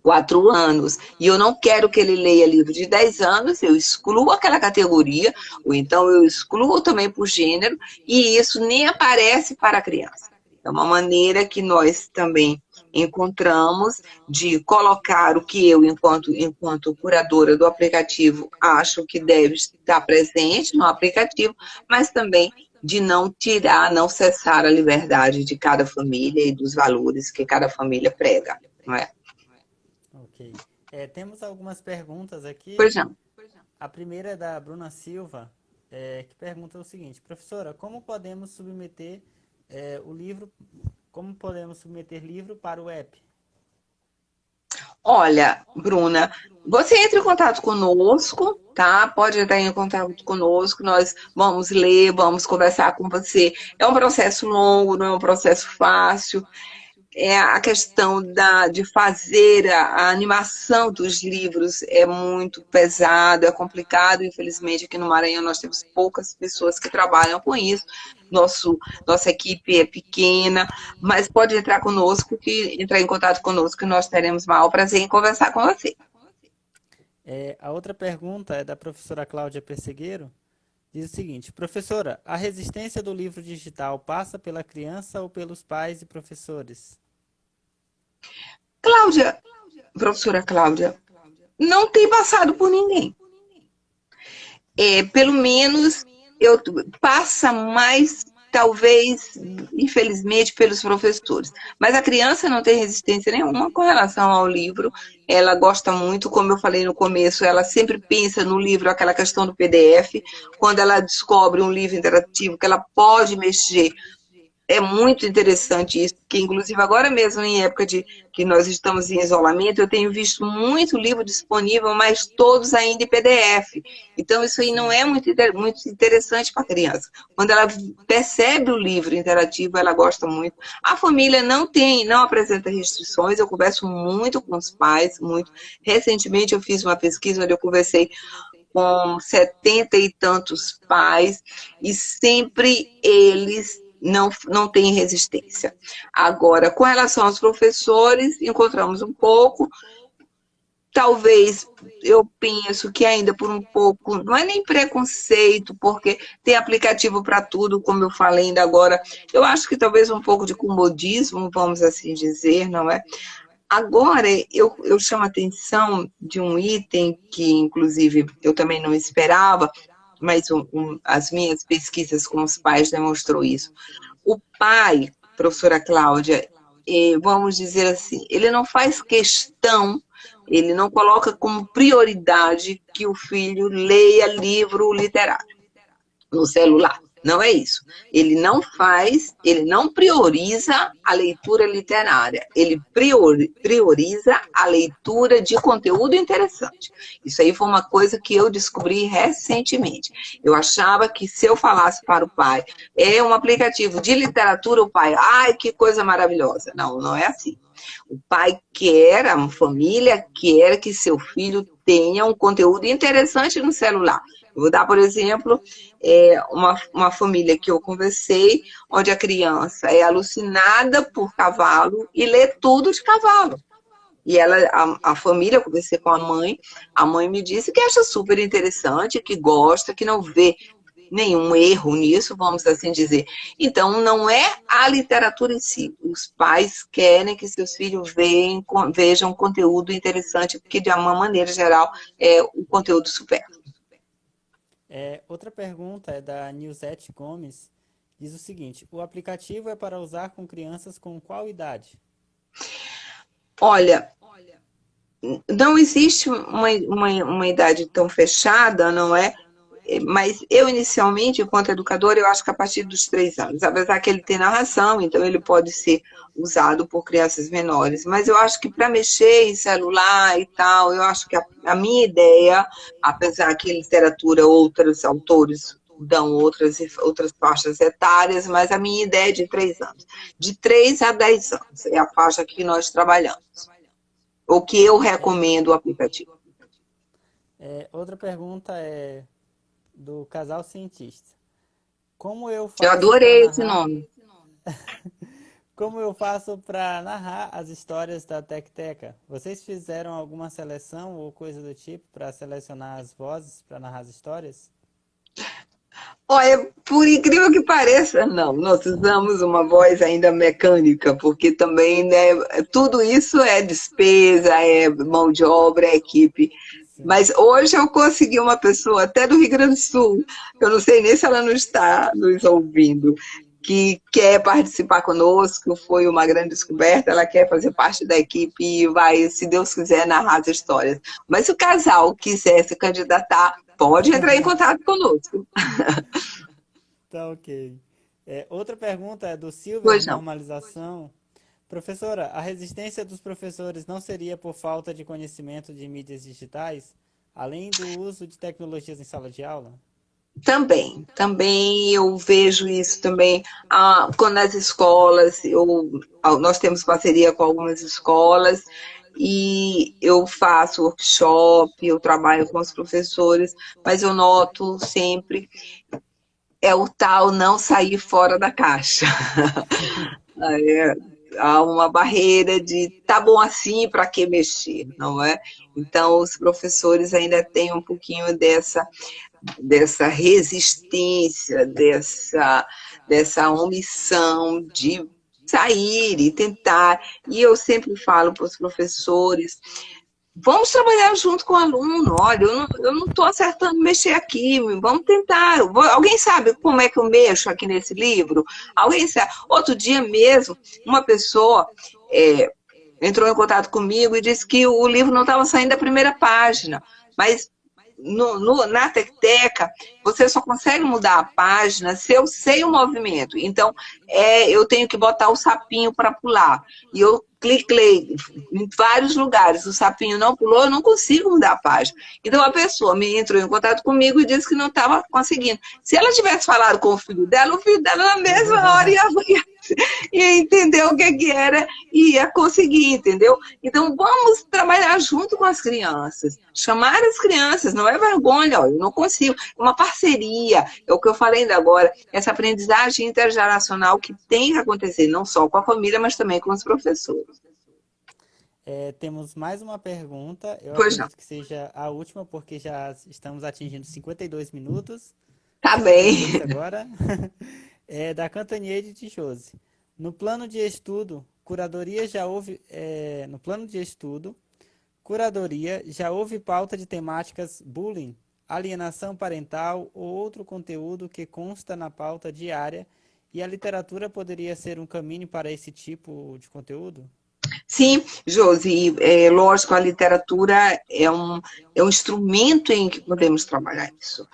4 anos, e eu não quero que ele leia livro de 10 anos, eu excluo aquela categoria, ou então eu excluo também por gênero, e isso nem aparece para a criança. É uma maneira que nós também encontramos de colocar o que eu, enquanto curadora do aplicativo, acho que deve estar presente no aplicativo, mas também de não tirar, não cessar a liberdade de cada família e dos valores que cada família prega, não é? Ok. Temos algumas perguntas aqui. Pois não. A primeira é da Bruna Silva, que pergunta o seguinte: professora, como podemos submeter livro para o app? Olha, Bruna, você entra em contato conosco, tá? Pode entrar em contato conosco, nós vamos ler, vamos conversar com você. É um processo longo, não é um processo fácil. É a questão de fazer a animação dos livros é muito pesado, é complicado. Infelizmente, aqui no Maranhão nós temos poucas pessoas que trabalham com isso. Nossa equipe é pequena, mas pode entrar em contato conosco, que nós teremos o maior prazer em conversar com você. A outra pergunta é da professora Cláudia Persegueiro. Diz o seguinte: professora, a resistência do livro digital passa pela criança ou pelos pais e professores? Cláudia, professora Cláudia, não tem passado por ninguém. Pelo menos passa mais, talvez, infelizmente, pelos professores. Mas a criança não tem resistência nenhuma com relação ao livro. Ela gosta muito, como eu falei no começo, ela sempre pensa no livro, aquela questão do PDF. Quando ela descobre um livro interativo que ela pode mexer, é muito interessante isso, porque inclusive agora mesmo, em época de que nós estamos em isolamento, eu tenho visto muito livro disponível, mas todos ainda em PDF. Então, isso aí não é muito interessante para a criança. Quando ela percebe o livro interativo, ela gosta muito. A família não apresenta restrições, eu converso muito com os pais, muito. Recentemente eu fiz uma pesquisa onde eu conversei com 70 e tantos pais, e sempre eles não têm resistência. Agora, com relação aos professores, encontramos um pouco, talvez eu penso que ainda por um pouco, não é nem preconceito, porque tem aplicativo para tudo, como eu falei ainda agora, eu acho que talvez um pouco de comodismo, vamos assim dizer, não é? Agora, eu chamo a atenção de um item que, inclusive, eu também não esperava, mas as minhas pesquisas com os pais demonstrou isso. O pai, professora Cláudia, vamos dizer assim, ele não faz questão, ele não coloca como prioridade que o filho leia livro literário no celular. Não é isso. Ele não prioriza a leitura literária, ele prioriza a leitura de conteúdo interessante. Isso aí foi uma coisa que eu descobri recentemente. Eu achava que se eu falasse para o pai, é um aplicativo de literatura, o pai, ai, que coisa maravilhosa. Não, não é assim. O pai quer, a família quer que seu filho tenha um conteúdo interessante no celular. Eu vou dar, por exemplo, uma família que eu conversei, onde a criança é alucinada por cavalo e lê tudo de cavalo. E a família, eu conversei com a mãe me disse que acha super interessante, que gosta, que não vê nenhum erro nisso, vamos assim dizer. Então, não é a literatura em si. Os pais querem que seus filhos vejam conteúdo interessante, porque, de uma maneira geral, é o conteúdo supérfluo. Outra pergunta é da Nilzete Gomes. Diz o seguinte: o aplicativo é para usar com crianças com qual idade? Olha, Não existe uma idade tão fechada, não é? Mas eu, inicialmente, enquanto educadora, eu acho que a partir dos 3 anos, apesar que ele tem narração, então ele pode ser usado por crianças menores, mas eu acho que para mexer em celular e tal, eu acho que a minha ideia, apesar que em literatura outros autores dão outras faixas etárias, mas a minha ideia é de 3 anos. De 3 a 10 anos é a faixa que nós trabalhamos. O que eu recomendo o aplicativo. Outra pergunta é do casal cientista. Como eu Eu faço para adorei esse narrar? nome. Como eu faço para narrar as histórias da Tecteca? Vocês fizeram alguma seleção ou coisa do tipo para selecionar as vozes para narrar as histórias? Olha, por incrível que pareça, não, nós usamos uma voz ainda mecânica, porque também, né, tudo isso é despesa, é mão de obra, é equipe. Sim. Mas hoje eu consegui uma pessoa até do Rio Grande do Sul, eu não sei nem se ela não está nos ouvindo, que quer participar conosco, foi uma grande descoberta, ela quer fazer parte da equipe e vai, se Deus quiser, narrar as histórias. Mas se o casal quiser se candidatar, pode entrar em contato conosco. Tá ok. Outra pergunta é do Silver Pois não. Normalização. Professora, a resistência dos professores não seria por falta de conhecimento de mídias digitais, além do uso de tecnologias em sala de aula? Também eu vejo isso também quando nas escolas, nós temos parceria com algumas escolas e eu faço workshop, eu trabalho com os professores, mas eu noto sempre é o tal não sair fora da caixa. É, há uma barreira de tá bom assim, para que mexer, não é? Então, os professores ainda têm um pouquinho dessa resistência, dessa omissão de sair e tentar. E eu sempre falo para os professores, vamos trabalhar junto com o aluno. Olha, eu não estou acertando mexer aqui, vamos tentar. Alguém sabe como é que eu mexo aqui nesse livro? Alguém sabe? Outro dia mesmo, uma pessoa entrou em contato comigo e disse que o livro não estava saindo da primeira página, mas na Tecteca, você só consegue mudar a página se eu sei o movimento. Então, eu tenho que botar o sapinho para pular. E eu cliquei em vários lugares, o sapinho não pulou, eu não consigo mudar a página. Então, a pessoa me entrou em contato comigo e disse que não estava conseguindo. Se ela tivesse falado com o filho dela na mesma hora ia entender o que era e ia conseguir, entendeu? Então, vamos trabalhar junto com as crianças. Chamar as crianças, não é vergonha, ó, eu não consigo. É uma parceria, é o que eu falei ainda agora, essa aprendizagem intergeracional que tem que acontecer, não só com a família, mas também com os professores. Temos mais uma pergunta, eu Pois não. acredito que seja a última, porque já estamos atingindo 52 minutos, Tá 56 bem. agora. É da Cantanier de Tijose. No plano de estudo, curadoria já houve. No plano de estudo, curadoria já houve pauta de temáticas bullying, alienação parental ou outro conteúdo que consta na pauta diária, e a literatura poderia ser um caminho para esse tipo de conteúdo? Sim, Josi, lógico, a literatura é um instrumento em que podemos trabalhar isso.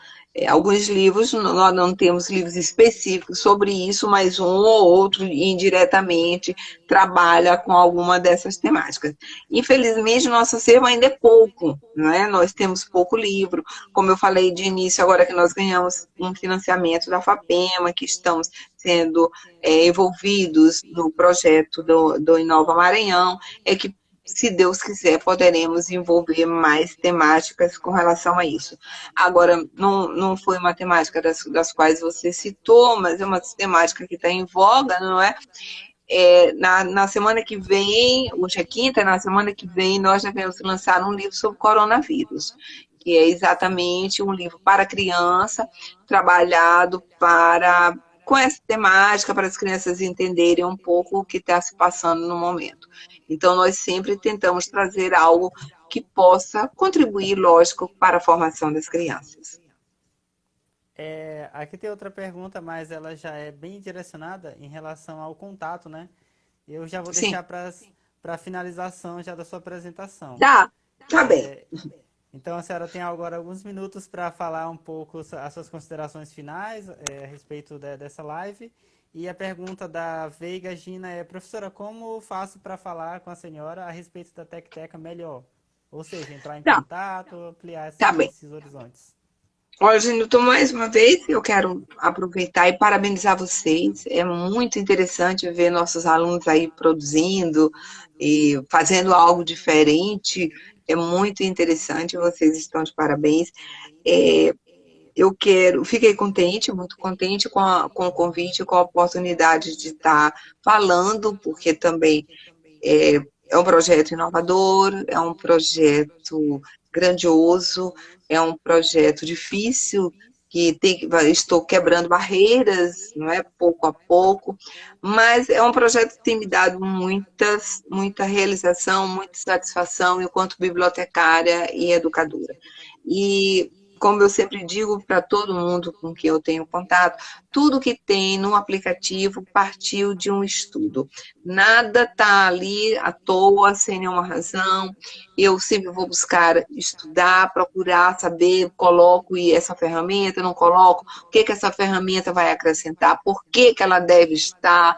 Alguns livros, nós não temos livros específicos sobre isso, mas um ou outro, indiretamente, trabalha com alguma dessas temáticas. Infelizmente, nosso acervo ainda é pouco, não é? Nós temos pouco livro. Como eu falei de início, agora que nós ganhamos um financiamento da FAPEMA, que estamos sendo envolvidos no projeto do Inova Maranhão, é que, se Deus quiser, poderemos envolver mais temáticas com relação a isso. Agora, não foi uma temática das quais você citou, mas é uma temática que está em voga, não é? Na semana que vem, hoje é quinta, na semana que vem nós devemos lançar um livro sobre coronavírus, que é exatamente um livro para criança, trabalhado com essa temática, para as crianças entenderem um pouco o que está se passando no momento. Então, nós sempre tentamos trazer algo que possa contribuir, lógico, para a formação das crianças. Aqui tem outra pergunta, mas ela já é bem direcionada em relação ao contato, né? Eu já vou Sim. deixar para para a finalização já da sua apresentação. Tá bem. Então, a senhora tem agora alguns minutos para falar um pouco as suas considerações finais a respeito dessa live. E a pergunta da Veiga Gina é: professora, como faço para falar com a senhora a respeito da Tecteca melhor? Ou seja, entrar em contato, ampliar Tá bem. esses horizontes. Olha, Genilton, mais uma vez eu quero aproveitar e parabenizar vocês. É muito interessante ver nossos alunos aí produzindo e fazendo algo diferente. É muito interessante, vocês estão de parabéns. Fiquei contente, muito contente com o convite, com a oportunidade de estar falando, porque também é um projeto inovador, é um projeto grandioso, é um projeto difícil, estou quebrando barreiras, não é, pouco a pouco, mas é um projeto que tem me dado muita realização, muita satisfação enquanto bibliotecária e educadora. E como eu sempre digo para todo mundo com quem eu tenho contato, tudo que tem no aplicativo partiu de um estudo. Nada está ali à toa, sem nenhuma razão. Eu sempre vou buscar estudar, procurar saber, coloco essa ferramenta, não coloco, o que essa ferramenta vai acrescentar, por que ela deve estar.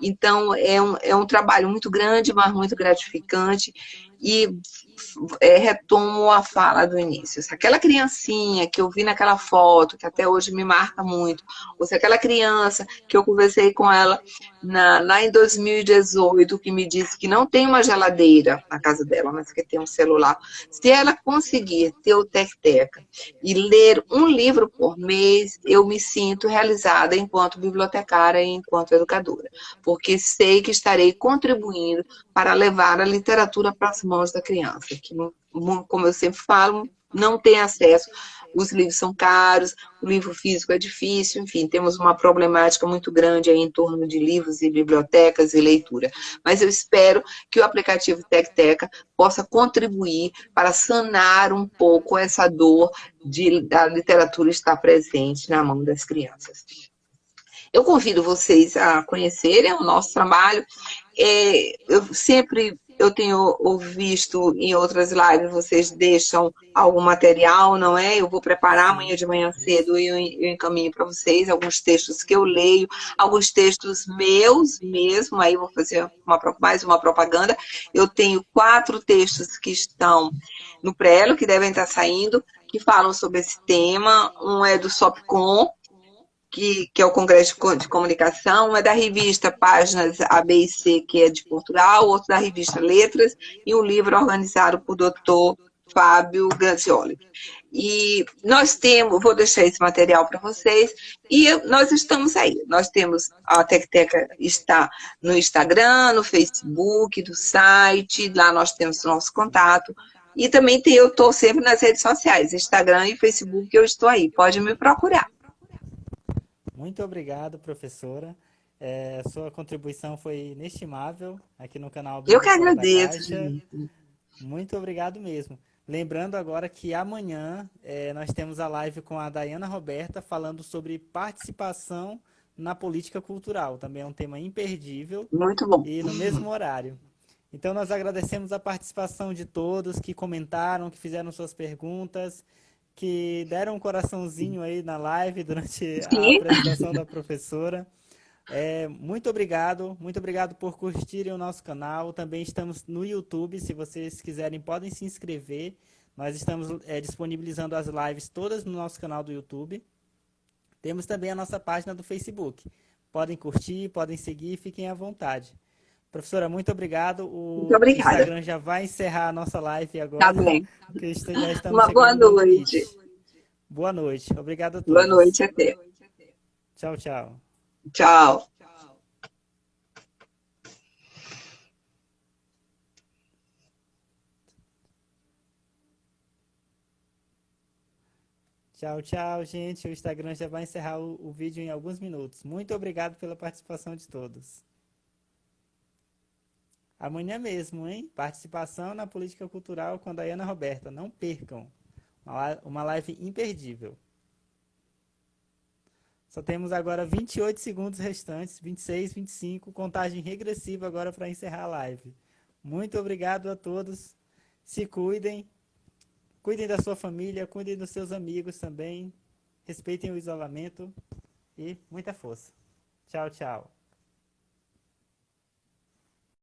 Então, é um trabalho muito grande, mas muito gratificante. E retomo a fala do início. Se aquela criancinha que eu vi naquela foto, que até hoje me marca muito, ou se aquela criança que eu conversei com ela lá em 2018, que me disse que não tem uma geladeira na casa dela, mas que tem um celular, se ela conseguir ter o Tec-Teca e ler um livro por mês, eu me sinto realizada enquanto bibliotecária e enquanto educadora, porque sei que estarei contribuindo para levar a literatura para as mãos da criança, que, como eu sempre falo, não tem acesso. Os livros são caros, o livro físico é difícil, enfim, temos uma problemática muito grande aí em torno de livros e bibliotecas e leitura. Mas eu espero que o aplicativo Tec-Teca possa contribuir para sanar um pouco essa dor da literatura estar presente na mão das crianças. Eu convido vocês a conhecerem o nosso trabalho. Eu tenho visto em outras lives, vocês deixam algum material, não é? Eu vou preparar amanhã de manhã cedo e eu encaminho para vocês alguns textos que eu leio, alguns textos meus mesmo, aí eu vou fazer mais uma propaganda. Eu tenho 4 textos que estão no Prelo, que devem estar saindo, que falam sobre esse tema. Um é do SOPCOM, que é o Congresso de Comunicação, é da revista Páginas A, B e C, que é de Portugal, outro da revista Letras, e um livro organizado por Dr. Fábio Grazioli. E vou deixar esse material para vocês, e nós estamos aí. Nós temos, a Tec-Teca está no Instagram, no Facebook, do site, lá nós temos o nosso contato, e também eu estou sempre nas redes sociais, Instagram e Facebook, eu estou aí, pode me procurar. Muito obrigado, professora. Sua contribuição foi inestimável aqui no canal Eu que Bíblia Fora da agradeço. Caixa. Muito obrigado mesmo. Lembrando agora que amanhã nós temos a live com a Dayana Roberta falando sobre participação na política cultural. Também é um tema imperdível. Muito bom. E no mesmo horário. Então nós agradecemos a participação de todos que comentaram, que fizeram suas perguntas, que deram um coraçãozinho aí na live durante a apresentação da professora. Muito obrigado por curtirem o nosso canal. Também estamos no YouTube, se vocês quiserem podem se inscrever. Nós estamos disponibilizando as lives todas no nosso canal do YouTube. Temos também a nossa página do Facebook. Podem curtir, podem seguir, fiquem à vontade. Professora, muito obrigado. Muito obrigada. Instagram já vai encerrar a nossa live agora. Tá bem. Já estamos Uma boa noite. Boa noite. Obrigado a todos. Boa noite, até. Tchau, tchau. Tchau. Tchau, tchau, gente. O Instagram já vai encerrar o vídeo em alguns minutos. Muito obrigado pela participação de todos. Amanhã mesmo, hein? Participação na política cultural com a Dayana Roberta. Não percam. Uma live imperdível. Só temos agora 28 segundos restantes. 26, 25. Contagem regressiva agora para encerrar a live. Muito obrigado a todos. Se cuidem. Cuidem da sua família, cuidem dos seus amigos também. Respeitem o isolamento e muita força. Tchau, tchau.